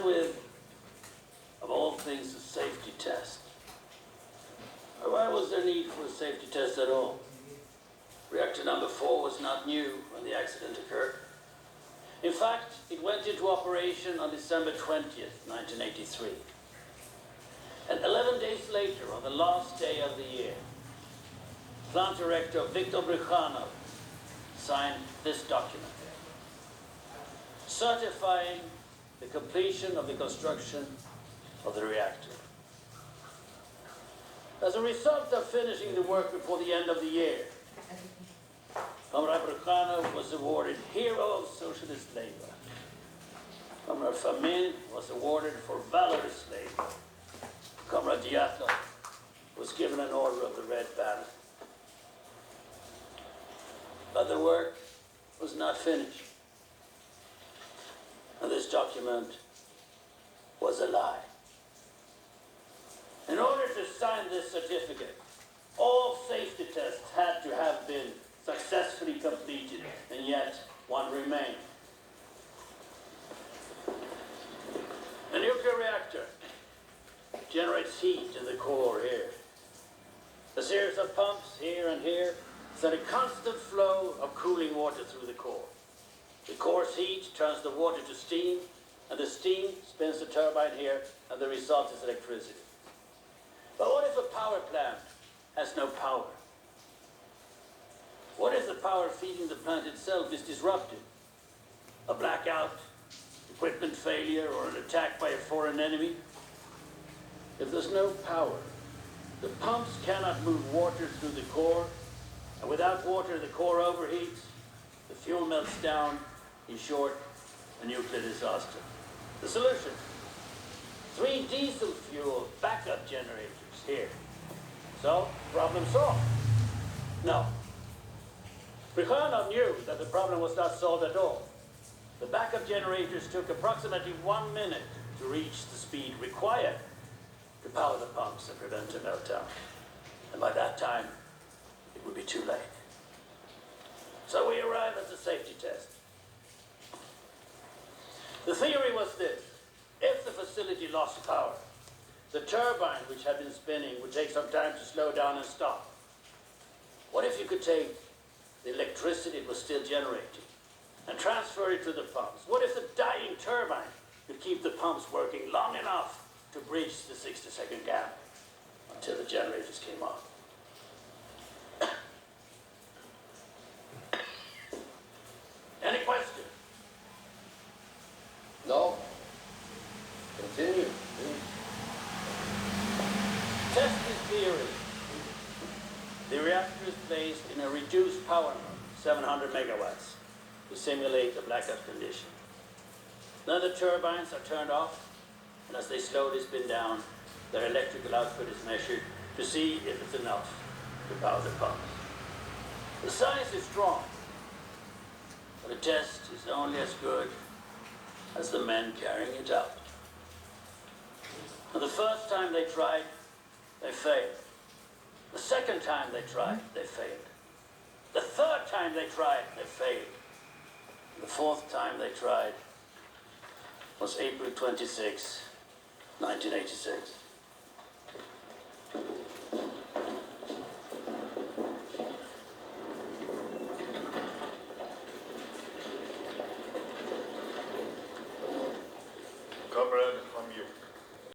began with, of all things, a safety test. Why was there need for a safety test at all? Reactor number 4 was not new when the accident occurred. In fact, it went into operation on December 20th, 1983. And 11 days later, on the last day of the year, Plant Director Victor Brichanov signed this document, certifying the completion of the construction of the reactor. As a result of finishing the work before the end of the year, Comrade Brichanov was awarded Hero of Socialist Labor. Comrade Famin was awarded for valorous labor. Comrade Dyatlov was given an Order of the Red Banner. But the work was not finished. And this document was a lie. In order to sign this certificate, all safety tests had to have been successfully completed, and yet one remained. A nuclear reactor generates heat in the core here. A series of pumps here and here send a constant flow of cooling water through the core. The core's heat turns the water to steam, and the steam spins the turbine here, and the result is electricity. But what if a power plant has no power? What if the power feeding the plant itself is disrupted? A blackout, equipment failure, or an attack by a foreign enemy? If there's no power, the pumps cannot move water through the core, and without water the core overheats, the fuel melts down, in short, a nuclear disaster. The solution? 3 diesel fuel backup generators here. So, problem solved? No. Brichanov knew that the problem was not solved at all. The backup generators took approximately 1 minute to reach the speed required to power the pumps and prevent a meltdown. And by that time, it would be too late. So we arrive at the safety test. The theory was this: if the facility lost power, the turbine which had been spinning would take some time to slow down and stop. What if you could take the electricity it was still generating and transfer it to the pumps? What if the dying turbine could keep the pumps working long enough to bridge the 60-second gap until the generators came on? Any questions? No. Continue. Test this theory. The reactor is placed in a reduced power mode, 700 megawatts, to simulate the blackout condition. Then the turbines are turned off, and as they slowly spin down, their electrical output is measured to see if it's enough to power the pumps. The science is strong, but a test is only as good as the men carrying it out. And the first time they tried, they failed. The second time they tried, they failed. The third time they tried, they failed. The fourth time they tried was April 26, 1986. Comrade, from you.